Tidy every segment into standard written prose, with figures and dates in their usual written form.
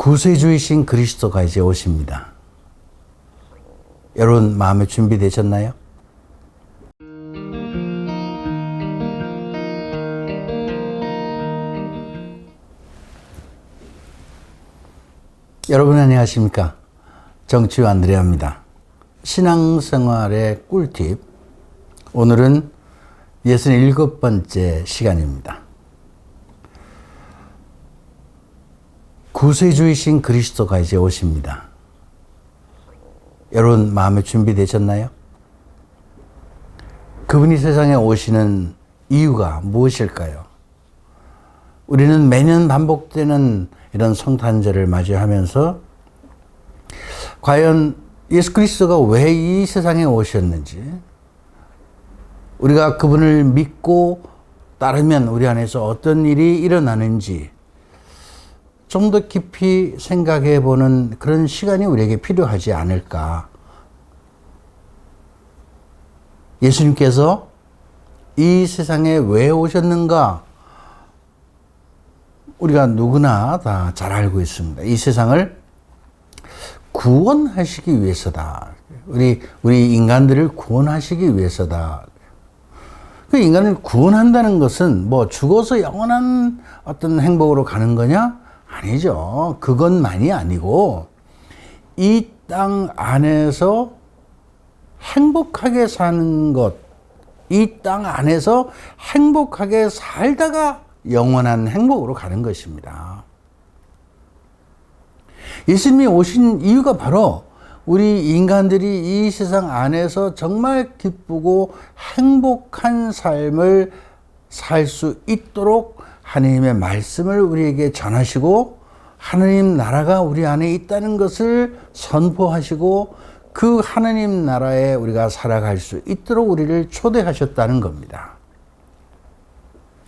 구세주이신 그리스도가 이제 오십니다. 여러분 마음에 준비되셨나요? 여러분 안녕하십니까? 정치유 안드레아입니다. 신앙생활의 꿀팁, 오늘은 67번째 시간입니다. 구세주이신 그리스도가 이제 오십니다. 여러분 마음에 준비되셨나요? 그분이 세상에 오시는 이유가 무엇일까요? 우리는 매년 반복되는 이런 성탄절을 맞이하면서 과연 예수 그리스도가 왜 이 세상에 오셨는지, 우리가 그분을 믿고 따르면 우리 안에서 어떤 일이 일어나는지 좀 더 깊이 생각해 보는 그런 시간이 우리에게 필요하지 않을까. 예수님께서 이 세상에 왜 오셨는가? 우리가 누구나 다 잘 알고 있습니다. 이 세상을 구원하시기 위해서다. 우리 인간들을 구원하시기 위해서다. 그 인간을 구원한다는 것은 뭐 죽어서 영원한 어떤 행복으로 가는 거냐? 아니죠. 그것만이 아니고 이 땅 안에서 행복하게 사는 것, 이 땅 안에서 행복하게 살다가 영원한 행복으로 가는 것입니다. 예수님이 오신 이유가 바로 우리 인간들이 이 세상 안에서 정말 기쁘고 행복한 삶을 살 수 있도록 하나님의 말씀을 우리에게 전하시고 하나님 나라가 우리 안에 있다는 것을 선포하시고 그 하나님 나라에 우리가 살아갈 수 있도록 우리를 초대하셨다는 겁니다.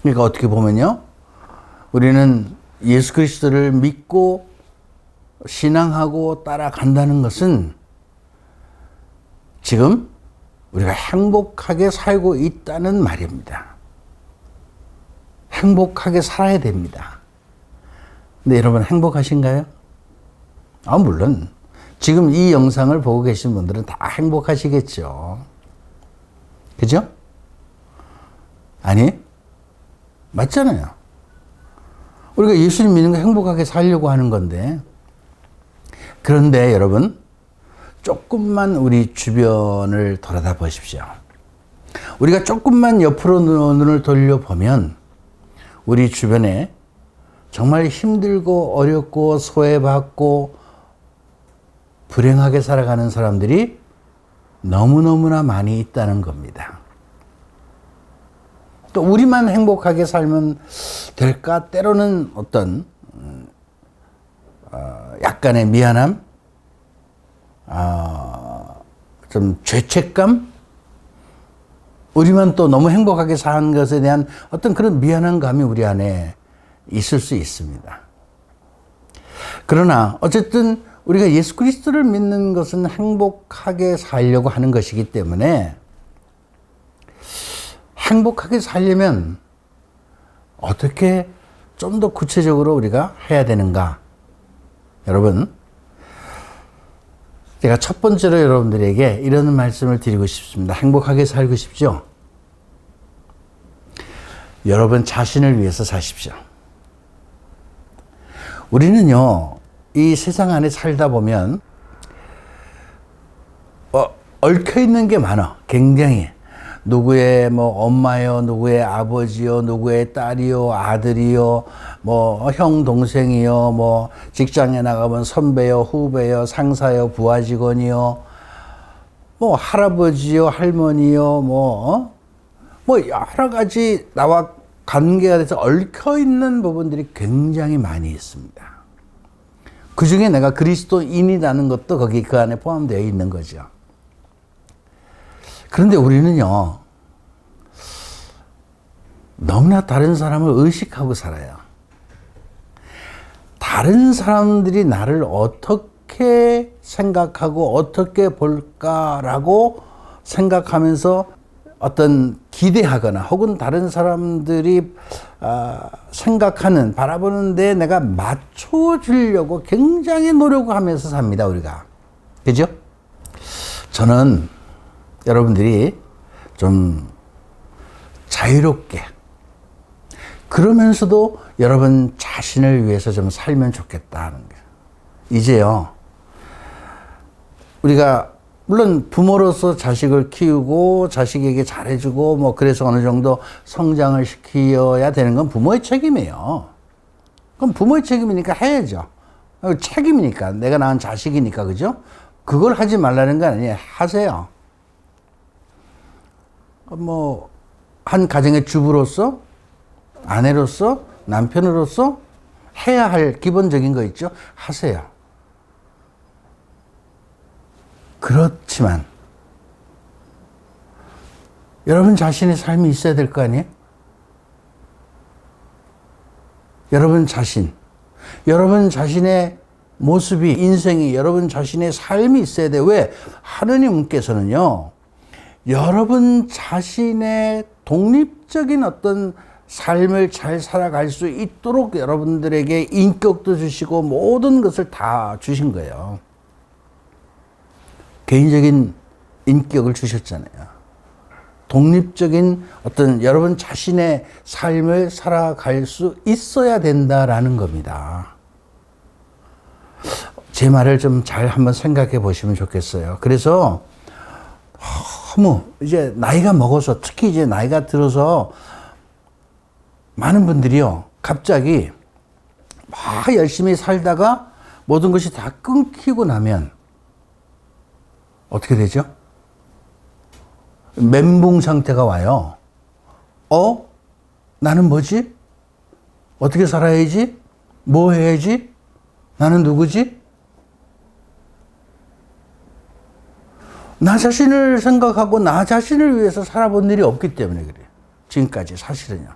그러니까 어떻게 보면요, 우리는 예수 그리스도를 믿고 신앙하고 따라간다는 것은 지금 우리가 행복하게 살고 있다는 말입니다. 행복하게 살아야 됩니다. 근데 여러분 행복하신가요? 물론 지금 이 영상을 보고 계신 분들은 다 행복하시겠죠. 그죠? 아니, 맞잖아요. 우리가 예수님 믿는 거 행복하게 살려고 하는 건데, 그런데 여러분 조금만 우리 주변을 돌아다 보십시오. 우리가 조금만 옆으로 눈을 돌려보면 우리 주변에 정말 힘들고 어렵고 소외받고 불행하게 살아가는 사람들이 너무너무나 많이 있다는 겁니다. 또 우리만 행복하게 살면 될까? 때로는 어떤 약간의 미안함, 좀 죄책감, 우리만 또 너무 행복하게 사는 것에 대한 어떤 그런 미안한 감이 우리 안에 있을 수 있습니다. 그러나 어쨌든 우리가 예수 그리스도를 믿는 것은 행복하게 살려고 하는 것이기 때문에 행복하게 살려면 어떻게 좀 더 구체적으로 우리가 해야 되는가? 여러분, 제가 첫 번째로 여러분들에게 이런 말씀을 드리고 싶습니다. 행복하게 살고 싶죠? 여러분 자신을 위해서 사십시오. 우리는요, 이 세상 안에 살다 보면 얽혀있는 게 많아. 굉장히. 누구의 엄마요, 누구의 아버지요, 누구의 딸이요, 아들이요, 형, 동생이요, 직장에 나가면 선배요, 후배요, 상사요, 부하 직원이요, 할아버지요, 할머니요, 여러 가지 나와 관계가 돼서 얽혀있는 부분들이 굉장히 많이 있습니다. 그 중에 내가 그리스도인이라는 것도 거기 그 안에 포함되어 있는 거죠. 그런데 우리는요, 너무나 다른 사람을 의식하고 살아요. 다른 사람들이 나를 어떻게 생각하고 어떻게 볼까라고 생각하면서 어떤 기대하거나 혹은 다른 사람들이 생각하는 바라보는데 내가 맞춰주려고 굉장히 노력하면서 삽니다, 우리가. 그죠? 저는 여러분들이 좀 자유롭게 그러면서도 여러분 자신을 위해서 좀 살면 좋겠다는 거예요. 이제요, 우리가 물론 부모로서 자식을 키우고 자식에게 잘해주고 뭐 그래서 어느 정도 성장을 시켜야 되는 건 부모의 책임이에요. 그럼 부모의 책임이니까 해야죠. 책임이니까, 내가 낳은 자식이니까. 그죠? 그걸 하지 말라는 건 아니에요. 하세요. 뭐 한 가정의 주부로서, 아내로서, 남편으로서 해야 할 기본적인 거 있죠? 하세요. 그렇지만 여러분 자신의 삶이 있어야 될 거 아니에요? 여러분 자신의 모습이, 인생이, 여러분 자신의 삶이 있어야 돼요. 왜? 하느님께서는요, 여러분 자신의 독립적인 어떤 삶을 잘 살아갈 수 있도록 여러분들에게 인격도 주시고 모든 것을 다 주신 거예요. 개인적인 인격을 주셨잖아요. 독립적인 어떤 여러분 자신의 삶을 살아갈 수 있어야 된다라는 겁니다. 제 말을 좀 잘 한번 생각해 보시면 좋겠어요. 그래서 너무 이제 나이가 먹어서, 특히 이제 나이가 들어서 많은 분들이요, 갑자기 막 열심히 살다가 모든 것이 다 끊기고 나면 어떻게 되죠? 멘붕 상태가 와요. 나는 뭐지? 어떻게 살아야지? 뭐 해야지? 나는 누구지? 나 자신을 생각하고 나 자신을 위해서 살아본 일이 없기 때문에 그래요. 지금까지 사실은요.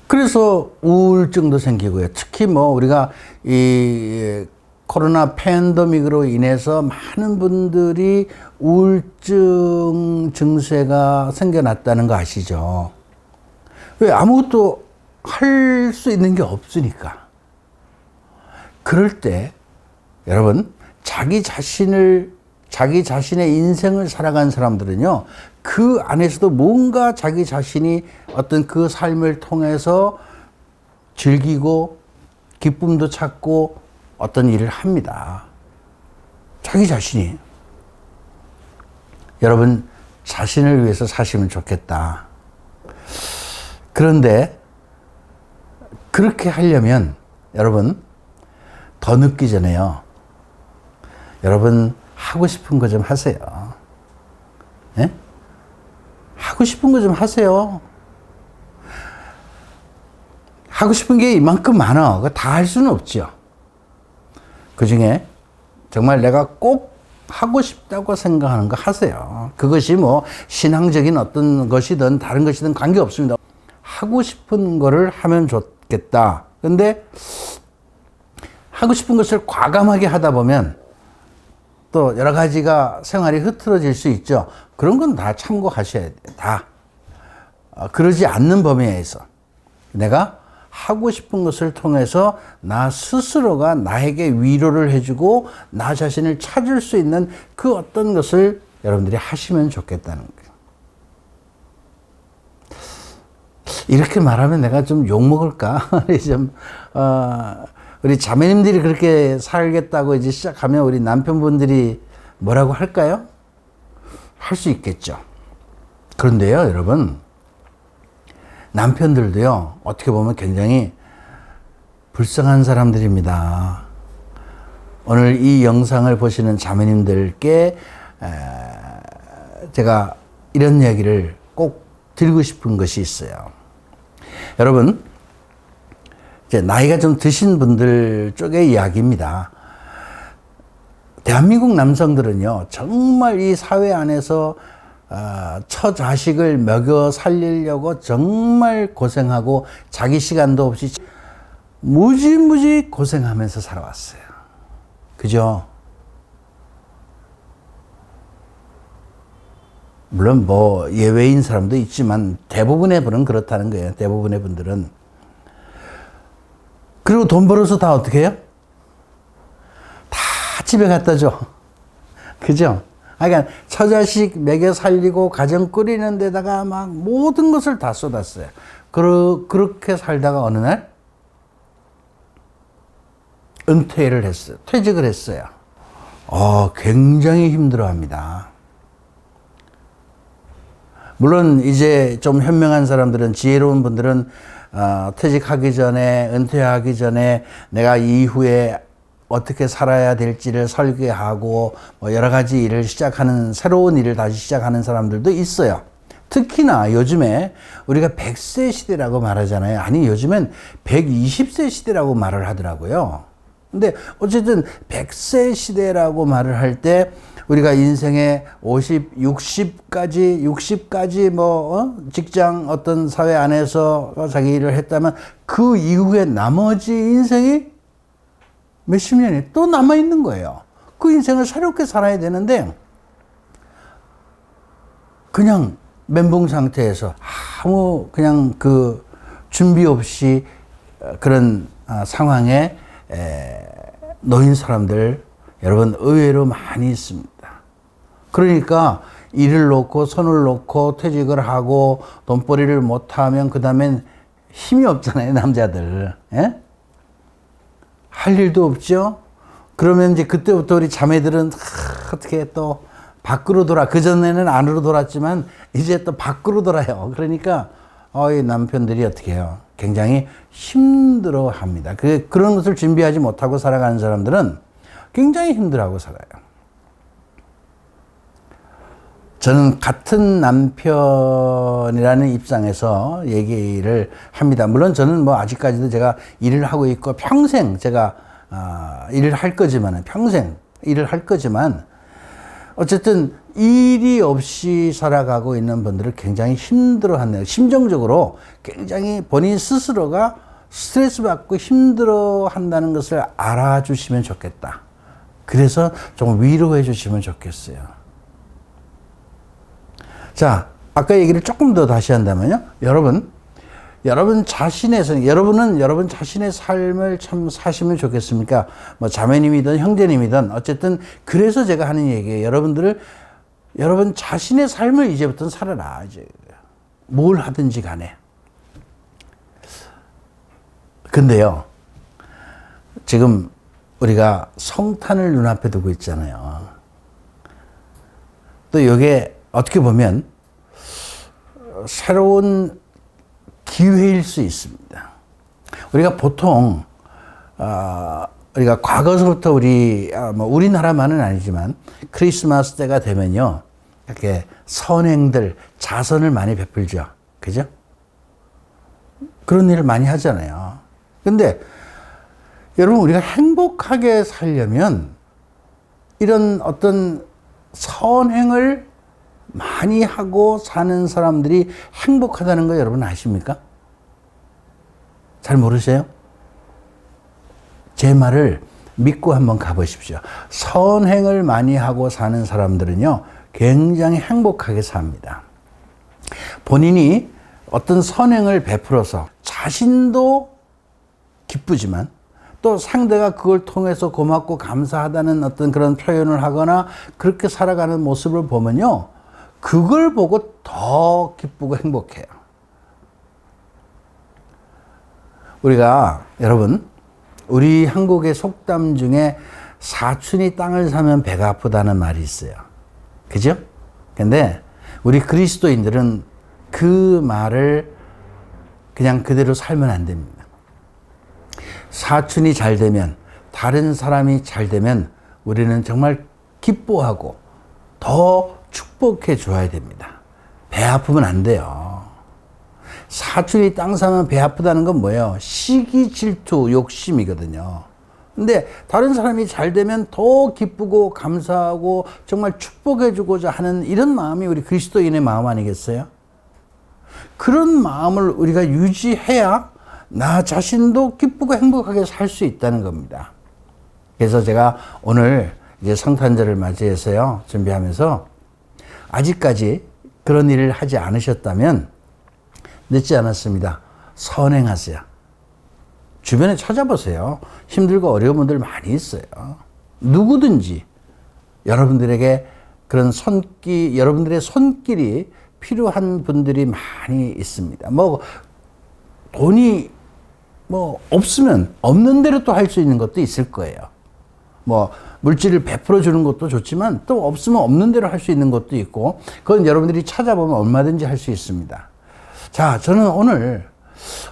그래서 우울증도 생기고요. 특히 뭐 우리가 이 코로나 팬데믹으로 인해서 많은 분들이 우울증 증세가 생겨났다는 거 아시죠? 왜? 아무것도 할 수 있는 게 없으니까. 그럴 때 여러분, 자기 자신의 인생을 살아간 사람들은요, 그 안에서도 뭔가 자기 자신이 어떤 그 삶을 통해서 즐기고 기쁨도 찾고 어떤 일을 합니다. 자기 자신이. 여러분 자신을 위해서 사시면 좋겠다. 그런데 그렇게 하려면 여러분 더 늦기 전에요, 여러분 하고 싶은 거 좀 하세요. 네? 하고 싶은 거 좀 하세요. 하고 싶은 게 이만큼 많아. 다 할 수는 없죠. 그 중에 정말 내가 꼭 하고 싶다고 생각하는 거 하세요. 그것이 뭐 신앙적인 어떤 것이든 다른 것이든 관계없습니다. 하고 싶은 거를 하면 좋겠다. 근데 하고 싶은 것을 과감하게 하다 보면 또 여러 가지가 생활이 흐트러질 수 있죠. 그런 건 다 참고하셔야 돼요. 다. 그러지 않는 범위에서 내가 하고 싶은 것을 통해서 나 스스로가 나에게 위로를 해주고 나 자신을 찾을 수 있는 그 어떤 것을 여러분들이 하시면 좋겠다는 거예요. 이렇게 말하면 내가 좀 욕먹을까? 우리 자매님들이 그렇게 살겠다고 이제 시작하면 우리 남편분들이 뭐라고 할까요? 할 수 있겠죠. 그런데요, 여러분, 남편들도요, 어떻게 보면 굉장히 불쌍한 사람들입니다. 오늘 이 영상을 보시는 자매님들께 제가 이런 이야기를 꼭 드리고 싶은 것이 있어요. 여러분, 이제 나이가 좀 드신 분들 쪽의 이야기입니다. 대한민국 남성들은요, 정말 이 사회 안에서 처자식을 먹여 살리려고 정말 고생하고 자기 시간도 없이 무지 고생하면서 살아왔어요. 그죠? 물론 뭐 예외인 사람도 있지만 대부분의 분은 그렇다는 거예요. 대부분의 분들은. 그리고 돈 벌어서 다 어떻게 해요? 다 집에 갖다 줘. 그죠? 그러니까 처자식 먹여 살리고 가정 꾸리는 데다가 막 모든 것을 다 쏟았어요. 그렇게 살다가 어느 날 은퇴를 했어요. 퇴직을 했어요. 굉장히 힘들어합니다. 물론 이제 좀 현명한 사람들은, 지혜로운 분들은 퇴직하기 전에, 은퇴하기 전에 내가 이후에 어떻게 살아야 될지를 설계하고 뭐 여러 가지 일을 시작하는, 새로운 일을 다시 시작하는 사람들도 있어요. 특히나 요즘에 우리가 100세 시대라고 말하잖아요. 아니, 요즘엔 120세 시대라고 말을 하더라고요. 근데 어쨌든 100세 시대라고 말을 할 때 우리가 인생의 50, 60까지 직장 어떤 사회 안에서 자기 일을 했다면 그 이후에 나머지 인생이 몇십 년이 또 남아있는 거예요. 그 인생을 새롭게 살아야 되는데 그냥 멘붕 상태에서 아무 그냥 그 준비 없이 그런 상황에 놓인 사람들 여러분 의외로 많이 있습니다. 그러니까 일을 놓고 손을 놓고 퇴직을 하고 돈벌이를 못하면 그 다음엔 힘이 없잖아요, 남자들. 예? 할 일도 없죠. 그러면 이제 그때부터 우리 자매들은 어떻게 또 밖으로 돌아. 그전에는 안으로 돌았지만 이제 또 밖으로 돌아요. 그러니까 이 남편들이 어떻게 해요? 굉장히 힘들어 합니다. 그런 것을 준비하지 못하고 살아가는 사람들은 굉장히 힘들어하고 살아요. 저는 같은 남편이라는 입장에서 얘기를 합니다. 물론 저는 뭐 아직까지도 제가 일을 하고 있고 평생 제가 일을 할 거지만, 어쨌든 일이 없이 살아가고 있는 분들을 굉장히 힘들어하네요. 심정적으로 굉장히 본인 스스로가 스트레스 받고 힘들어한다는 것을 알아주시면 좋겠다. 그래서 좀 위로해 주시면 좋겠어요. 자, 아까 얘기를 조금 더 다시 한다면요. 여러분은 여러분 자신의 삶을 참 사시면 좋겠습니까? 뭐 자매님이든 형제님이든 어쨌든 그래서 제가 하는 얘기예요. 여러분 자신의 삶을 이제부터는 살아라. 이제 뭘 하든지 간에. 근데요. 지금 우리가 성탄을 눈앞에 두고 있잖아요. 또 이게 어떻게 보면 새로운 기회일 수 있습니다. 우리가 보통 우리가 과거서부터 우리나라만은 아니지만 크리스마스 때가 되면요 이렇게 선행들, 자선을 많이 베풀죠. 그죠? 그런 일을 많이 하잖아요. 근데 여러분, 우리가 행복하게 살려면 이런 어떤 선행을 많이 하고 사는 사람들이 행복하다는 거 여러분 아십니까? 잘 모르세요? 제 말을 믿고 한번 가보십시오. 선행을 많이 하고 사는 사람들은요, 굉장히 행복하게 삽니다. 본인이 어떤 선행을 베풀어서 자신도 기쁘지만 또 상대가 그걸 통해서 고맙고 감사하다는 어떤 그런 표현을 하거나 그렇게 살아가는 모습을 보면요, 그걸 보고 더 기쁘고 행복해요. 여러분, 우리 한국의 속담 중에 사촌이 땅을 사면 배가 아프다는 말이 있어요. 그죠? 근데 우리 그리스도인들은 그 말을 그냥 그대로 살면 안 됩니다. 사촌이 잘 되면, 다른 사람이 잘 되면 우리는 정말 기뻐하고 더 축복해 줘야 됩니다. 배 아프면 안 돼요. 사촌이 땅 사면 배 아프다는 건 뭐예요? 시기, 질투, 욕심이거든요. 근데 다른 사람이 잘 되면 더 기쁘고 감사하고 정말 축복해 주고자 하는 이런 마음이 우리 그리스도인의 마음 아니겠어요? 그런 마음을 우리가 유지해야 나 자신도 기쁘고 행복하게 살 수 있다는 겁니다. 그래서 제가 오늘 이제 성탄절을 맞이해서요, 준비하면서 아직까지 그런 일을 하지 않으셨다면 늦지 않았습니다. 선행하세요. 주변에 찾아보세요. 힘들고 어려운 분들 많이 있어요. 누구든지 여러분들에게 그런 여러분들의 손길이 필요한 분들이 많이 있습니다. 뭐 돈이 뭐 없으면 없는 대로 또 할 수 있는 것도 있을 거예요. 뭐 물질을 베풀어 주는 것도 좋지만 또 없으면 없는 대로 할 수 있는 것도 있고, 그건 여러분들이 찾아보면 얼마든지 할 수 있습니다. 자, 저는 오늘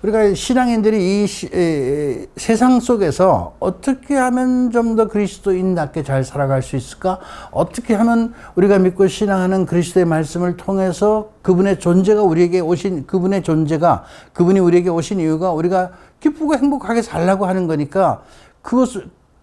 우리가 신앙인들이 이 세상 속에서 어떻게 하면 좀 더 그리스도인답게 잘 살아갈 수 있을까? 어떻게 하면 우리가 믿고 신앙하는 그리스도의 말씀을 통해서 그분의 존재가 우리에게 오신, 그분이 우리에게 오신 이유가 우리가 기쁘고 행복하게 살라고 하는 거니까,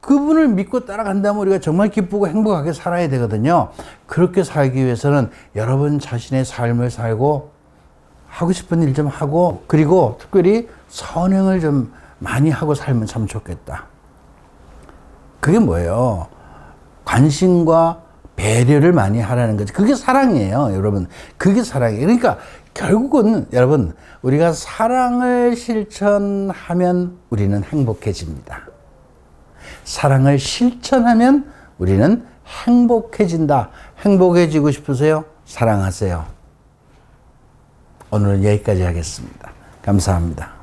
그분을 믿고 따라간다면 우리가 정말 기쁘고 행복하게 살아야 되거든요. 그렇게 살기 위해서는 여러분 자신의 삶을 살고 하고 싶은 일 좀 하고, 그리고 특별히 선행을 좀 많이 하고 살면 참 좋겠다. 그게 뭐예요? 관심과 배려를 많이 하라는 거지. 그게 사랑이에요, 여러분. 그게 사랑이에요. 그러니까 결국은 여러분, 우리가 사랑을 실천하면 우리는 행복해집니다. 사랑을 실천하면 우리는 행복해진다. 행복해지고 싶으세요? 사랑하세요. 오늘은 여기까지 하겠습니다. 감사합니다.